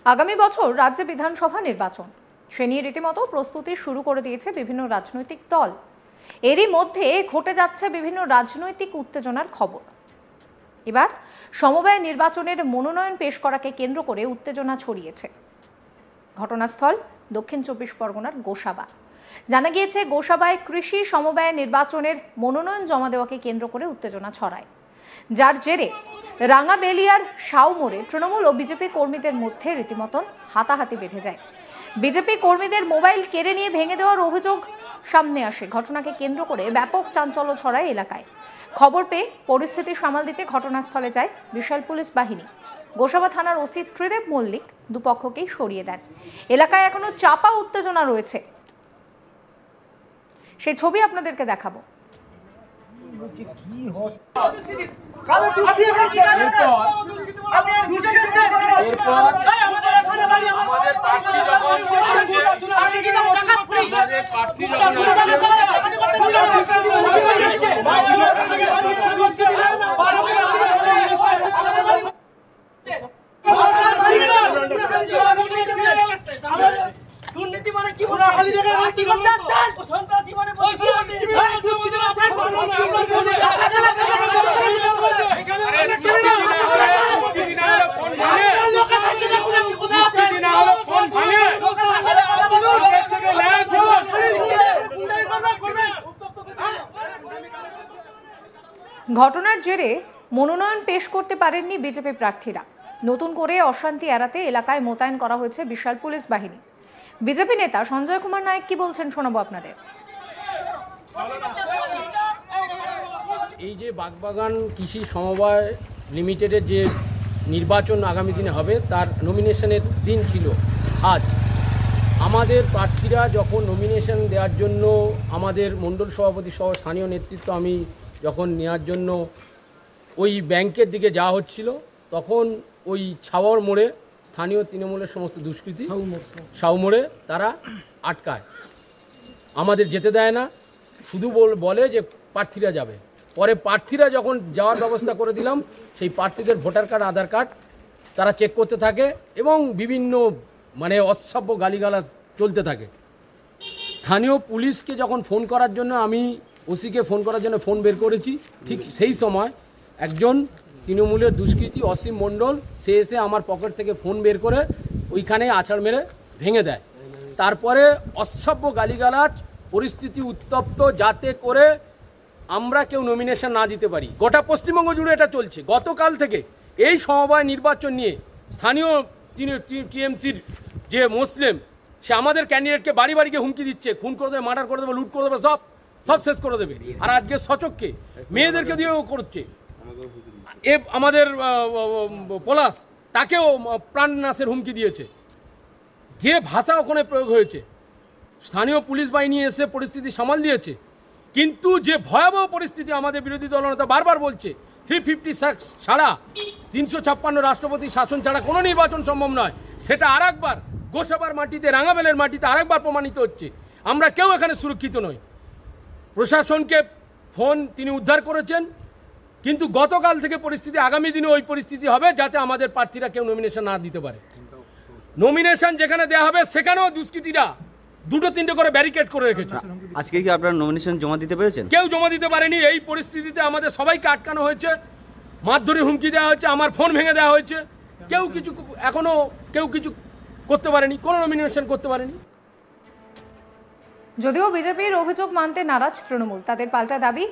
আগামী বছর রাজ্যে বিধানসভা নির্বাচন, সে নিয়ে রীতিমতো প্রস্তুতি শুরু করে দিয়েছে বিভিন্ন রাজনৈতিক দল। এরই মধ্যে ঘটে যাচ্ছে বিভিন্ন রাজনৈতিক উত্তেজনার খবর। এবার সমবায় নির্বাচনের মনোনয়ন পেশ করাকে কেন্দ্র করে উত্তেজনা ছড়িয়েছে। ঘটনাস্থল দক্ষিণ 24 পরগনার গোসাবা। জানা গিয়েছে, গোসাবায় কৃষি সমবায় নির্বাচনের মনোনয়ন জমা দেওয়াকে কেন্দ্র করে উত্তেজনা ছড়ায়, যার জেরে রাঙ্গাবেলিয়ার শাওমোড়ে তৃণমূল ও বিজেপি কর্মীদের মধ্যে রীতিমতন হাতাহাতি বেঁধে যায়। বিজেপি কর্মীদের মোবাইল কেড়ে নিয়ে ভেঙে দেওয়ার অভিযোগ সামনে আসে। ঘটনাকে কেন্দ্র করে ব্যাপক চাঞ্চল্য ছড়ায় এলাকায়। খবর পেয়ে পরিস্থিতি সামাল দিতে ঘটনাস্থলে যায় বিশাল পুলিশ বাহিনী। গোসাবা থানার ওসি ত্রিদেব মল্লিক দুপক্ষকেই সরিয়ে দেন। এলাকায় এখনো চাপা উত্তেজনা রয়েছে, সেই ছবি আপনাদেরকে দেখাবো। দুর্নীতি মানে কি ওরা খালি দেখে কি করতে আসছেন ও সন্ত্রাসী মানে ঘটনার জেরে মনোনয়ন পেশ করতে পারেননি বিজেপি প্রার্থীরা। নতুন করে অশান্তি এড়াতে এলাকায় মোতায়েন করা হয়েছে বিশাল পুলিশ বাহিনী। বিজেপি নেতা সঞ্জয় কুমার নায়ক কি বলছেন শোনাবো আপনাদের। এই যে বাগবাগান কৃষি সমবায় লিমিটেডের যে নির্বাচন আগামী দিনে হবে, তার নমিনেশনের দিন ছিল আজ। আমাদের প্রার্থীরা যখন নমিনেশন দেওয়ার জন্য আমাদের মণ্ডল সভাপতি সহ স্থানীয় নেতৃত্ব আমি যখন নেওয়ার জন্য ওই ব্যাংকের দিকে যাওয়া হচ্ছিল, তখন ওই ছাওয়ার মোড়ে স্থানীয় তৃণমূলের সমস্ত দুষ্কৃতী শাওমোড়ে তারা আটকায়, আমাদের যেতে দেয় না, শুধু বলে যে প্রার্থীরা যাবে। পরে প্রার্থীরা যখন যাওয়ার ব্যবস্থা করে দিলাম, সেই প্রার্থীদের ভোটার কার্ড আধার কার্ড তারা চেক করতে থাকে এবং বিভিন্ন অসভ্য গালিগালাজ চলতে থাকে। স্থানীয় পুলিশকে যখন ফোন করার জন্য আমি ওসিকে ফোন করার জন্য ফোন বের করেছি, ঠিক সেই সময় একজন তৃণমূলের দুষ্কৃতী অসীম মণ্ডল সে এসে আমার পকেট থেকে ফোন বের করে ওইখানে আছাড় মেরে ভেঙে দেয়। তারপরে অসভ্য গালিগালাজ, পরিস্থিতি উত্তপ্ত, যাতে করে আমরা কেউ নমিনেশন না দিতে পারি। গোটা পশ্চিমবঙ্গ জুড়ে এটা চলছে গতকাল থেকে। এই সমবায় নির্বাচন নিয়ে স্থানীয় টিএমসির যে মুসলিম, সে আমাদের ক্যান্ডিডেটকে বাড়ি বাড়ি গিয়ে হুমকি দিচ্ছে, খুন করে দেবে, মার্ডার করে দেবে, লুট করে দেবে, সব শেষ করে দেবে। আর আজকে সচককে মেয়েদেরকে দিয়েও করছে। আমাদের পলাশ, তাকেও প্রাণনাশের হুমকি দিয়েছে। যে ভাষা ওখানে প্রয়োগ হয়েছে, স্থানীয় পুলিশ বাহিনী এসে পরিস্থিতি সামাল দিয়েছে। কিন্তু যে ভয়াবহ পরিস্থিতি আমাদের বিরোধী দলনেতা বারবার বলছে, 356 ছাড়া, 356 রাষ্ট্রপতি শাসন ছাড়া কোনো নির্বাচন সম্ভব নয়, সেটা আরেকবার গোসাবার মাটিতে, রাঙ্গাবেলের মাটিতে আরেকবার প্রমাণিত হচ্ছে। আমরা কেউ এখানে সুরক্ষিত নই। প্রশাসনকে ফোন তিনি উদ্ধার করেছেন, কিন্তু গতকাল থেকে পরিস্থিতি, আগামী দিনে ওই পরিস্থিতি হবে যাতে আমাদের প্রার্থীরা কেউ নমিনেশন না দিতে পারে। নমিনেশন যেখানে দেওয়া হবে সেখানেও দুষ্কৃতীরা 2-3টে করে ব্যারিকেড করে রেখেছে। আজকে কি আপনারা নমিনেশন জমা দিতে পেরেছেন? কেউ জমা দিতে পারেনি। এই পরিস্থিতিতে আমাদের সবাইকে আটকানো হয়েছে, মারধরে হুমকি দেওয়া হয়েছে, আমার ফোন ভেঙে দেওয়া হয়েছে। এখনো কেউ কিছু করতে পারেনি, কোনো নমিনেশন করতে পারেনি। যদিও বিজেপির অভিযোগ মানতে নারাজ তৃণমূল, তাদের পাল্টা দাবি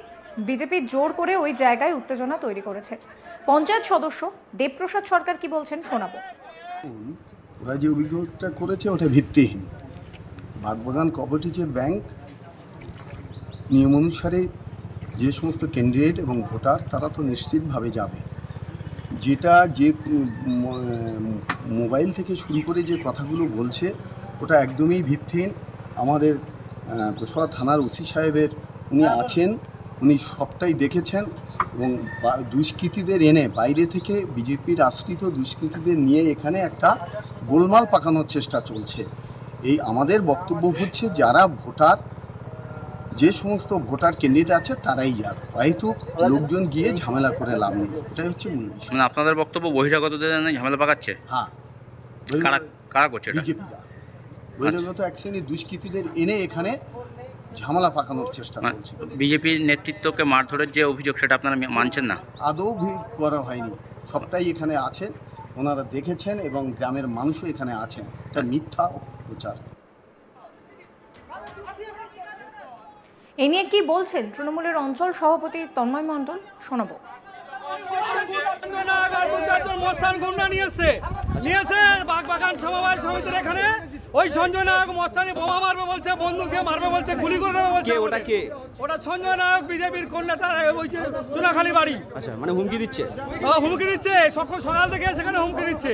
বিজেপি জোর করে ওই জায়গায় উত্তেজনা তৈরি করেছে। পঞ্চায়েত সদস্য দেবপ্রসাদ সরকার কি বলছেন শোনাবো। ওরা যে অভিযোগটা করেছে ওটা ভিত্তিহীন। বাগবাগান কোঅপারেটিভ ব্যাংক নিয়ম অনুসারে যে সমস্ত ক্যান্ডিডেট এবং ভোটার তারা তো নিশ্চিতভাবে যাবে। যেটা যে মোবাইল থেকে শুরু করে যে কথাগুলো বলছে ওটা একদমই ভিত্তিহীন। আমাদের গোসাবা থানার ওসি সাহেবের উনি আছেন, উনি সবটাই দেখেছেন এবং দুষ্কৃতীদের এনে বাইরে থেকে বিজেপির আশ্রিত দুষ্কৃতীদের নিয়ে এখানে একটা গোলমাল পাকানোর চেষ্টা চলছে। এই আমাদের বক্তব্য হচ্ছে যারা ভোটার, যে সমস্ত ভোটার ক্যান্ডিডেট আছে তারাই যাক, হয়তো লোকজন গিয়ে ঝামেলা করে লাভ নেই, এটাই হচ্ছে মূল বিষয়। আপনাদের বক্তব্য বহিরাগতদের ঝামেলা পাকাচ্ছে? হ্যাঁ, কারা করছে এটা? বিজেপিরা বহিরাগত এক শ্রেণীর দুষ্কৃতীদের এনে এখানে ঝামেলা পাকানোর চেষ্টা চলছে। বিজেপির নেতৃত্বকে মারধরের যে অভিযোগ সেটা আপনারা মানছেন না? আদৌ করা হয়নি, সবটাই এখানে আছে, ওনারা দেখেছেন এবং গ্রামের মানুষও এখানে আছেন। এটা মিথ্যা প্রচার। এ নিয়ে কি বলছেন তৃণমূলের অঞ্চল সভাপতি তন্ময় মণ্ডল, শোনাবো। মস্তান গুন্ডা নিয়েছে বাগবাগান সমবায় সমিতির এখানে। ওই সঞ্জয় নায়ক মস্তানি বোমা মারবে বলছে, বন্দুক দিয়ে মারবে বলছে, গুলি করে দেবে বলছে। ওটা কে? ওটা সঞ্জয় নায়ক, বিজেপির কন্যা, তার ওই যে চুনাখালী বাড়ি। আচ্ছা, মানে হুমকি দিচ্ছে? হুমকি দিচ্ছে, সকাল থেকে সেখানে হুমকি দিচ্ছে।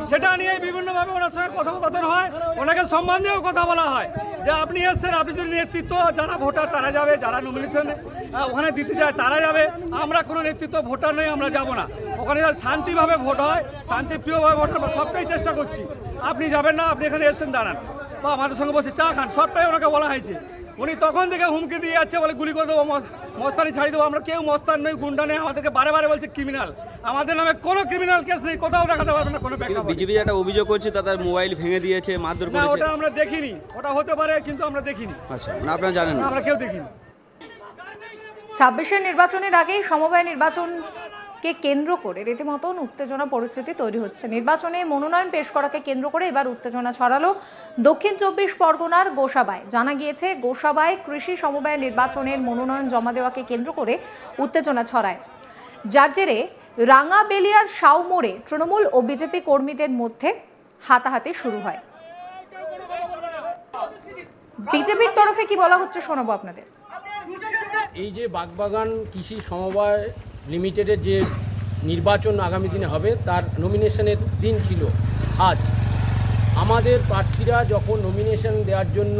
সেটা নিয়ে বিভিন্নভাবে ওনার সঙ্গে কথোপকথন হয়, ওনাকে সম্মান দিয়েও কথা বলা হয় যে আপনি এসছেন, আপনি যদি নেতৃত্ব, যারা ভোটার তারা যাবে, যারা নমিনেশন ওখানে দিতে যায় তারা যাবে, আমরা কোনো নেতৃত্ব ভোটার নই, আমরা যাব না। ওখানে শান্তিভাবে ভোট হয়, শান্তিপ্রিয়ভাবে ভোট হয়, সবটাই চেষ্টা করছি। আপনি যাবেন না, আপনি এখানে এসছেন, দাঁড়ান বা আমাদের সঙ্গে বসে চা খান, সবটাই ওনাকে বলা হয়েছে। উনি তখন থেকে হুমকি দিয়ে যাচ্ছে, বলে গুলি করে দেবো, মস্তানি ছাড়ি দেবো। আমরা কেউ মস্তান নই, গুন্ডা নেই, আমাদেরকে বারে বারে বলছে ক্রিমিনাল। আমাদের নামে কোনো ক্রিমিনাল কেস নেই, কোথাও দেখাতে পারবে না কোনো প্রেক্ষাপট। বিজেপি একটা অভিযোগ করছে, তাদের মোবাইল ভেঙে দিয়েছে, মারধর না, করেছে। ওটা আমরা দেখিনি, ওটা হতে পারে কিন্তু আমরা দেখিনি। আচ্ছা, না আপনারা জানেন না? আমরা কেউ দেখিনি। 26-এর নির্বাচনের আগেই সমবায় নির্বাচনকে কেন্দ্র করে রীতিমতন উত্তেজনা পরিস্থিতি তৈরি হচ্ছে। নির্বাচনে মনোনয়ন পেশ করাকে কেন্দ্র করে এবার উত্তেজনা ছড়ালো দক্ষিণ 24 পরগনার গোসাবায়। জানা গিয়েছে, গোসাবায় কৃষি সমবায় নির্বাচনের মনোনয়ন জমা দেওয়াকে কেন্দ্র করে উত্তেজনা ছড়ায়, যার জেরে রাঙাবেলিয়ার শাওমোড়ে তৃণমূল ও বিজেপি কর্মীদের মধ্যে হাতাহাতি শুরু হয়। বিজেপির তরফে কি বলা হচ্ছে শোনাবো আপনাদের। এই যে বাগবাগান কৃষি সমবায় লিমিটেডের যে নির্বাচন আগামী দিনে হবে, তার নমিনেশনের দিন ছিল আজ। আমাদের প্রার্থীরা যখন নমিনেশন দেওয়ার জন্য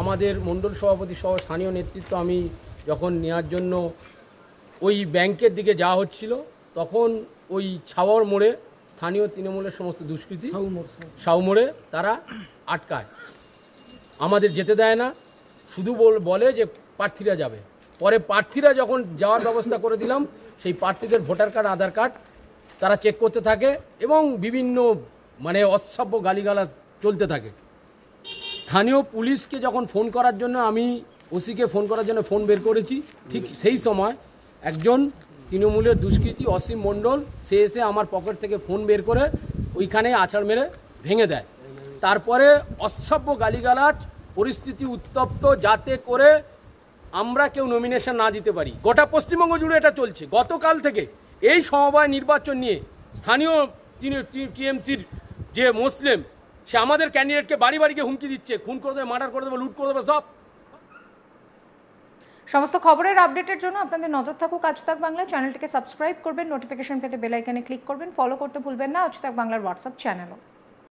আমাদের মণ্ডল সভাপতি সহ স্থানীয় নেতৃত্ব আমি যখন নেওয়ার জন্য ওই ব্যাংকের দিকে যাওয়া হচ্ছিল, তখন ওই ছাওয়ার মোড়ে স্থানীয় তৃণমূলের সমস্ত দুষ্কৃতী শাওমোড়ে তারা আটকায়, আমাদের যেতে দেয় না, শুধু বলে যে প্রার্থীরা যাবে। পরে প্রার্থীরা যখন যাওয়ার ব্যবস্থা করে দিলাম, সেই প্রার্থীদের ভোটার কার্ড, আধার কার্ড তারা চেক করতে থাকে এবং বিভিন্ন অসভ্য গালিগালাজ চলতে থাকে। স্থানীয় পুলিশকে যখন ফোন করার জন্য, আমি ওসিকে ফোন করার জন্য ফোন বের করেছি, ঠিক সেই সময় একজন তৃণমূলের দুষ্কৃতী অসীম মণ্ডল সে এসে আমার পকেট থেকে ফোন বের করে ওইখানে আছাড় মেরে ভেঙে দেয়। তারপরে অসভ্য গালিগালাজ, পরিস্থিতি উত্তপ্ত, যাতে করে আমরা কেউ নমিনেশন না দিতে পারি। গোটা পশ্চিমবঙ্গ জুড়ে এটা চলছে। গতকাল থেকে এই সমবায় নির্বাচন নিয়ে স্থানীয় টিএমসির যে মুসলিম, সে আমাদের ক্যান্ডিডেটকে বাড়ি বাড়ি গিয়ে হুমকি দিচ্ছে, খুন করে দেবে, মার্ডার করে দেবে, লুট করে দেবে সব। সমস্ত খবরের আপডেটের জন্য আপনাদের নজর থাকুক আজ তাক বাংলা। চ্যানেলটিকে সাবস্ক্রাইব করবেন, নোটিফিকেশন পেতে বেল আইকনে ক্লিক করবেন, ফলো করতে ভুলবেন না আজ তাক বাংলার হোয়াটসঅ্যাপ চ্যানেলও।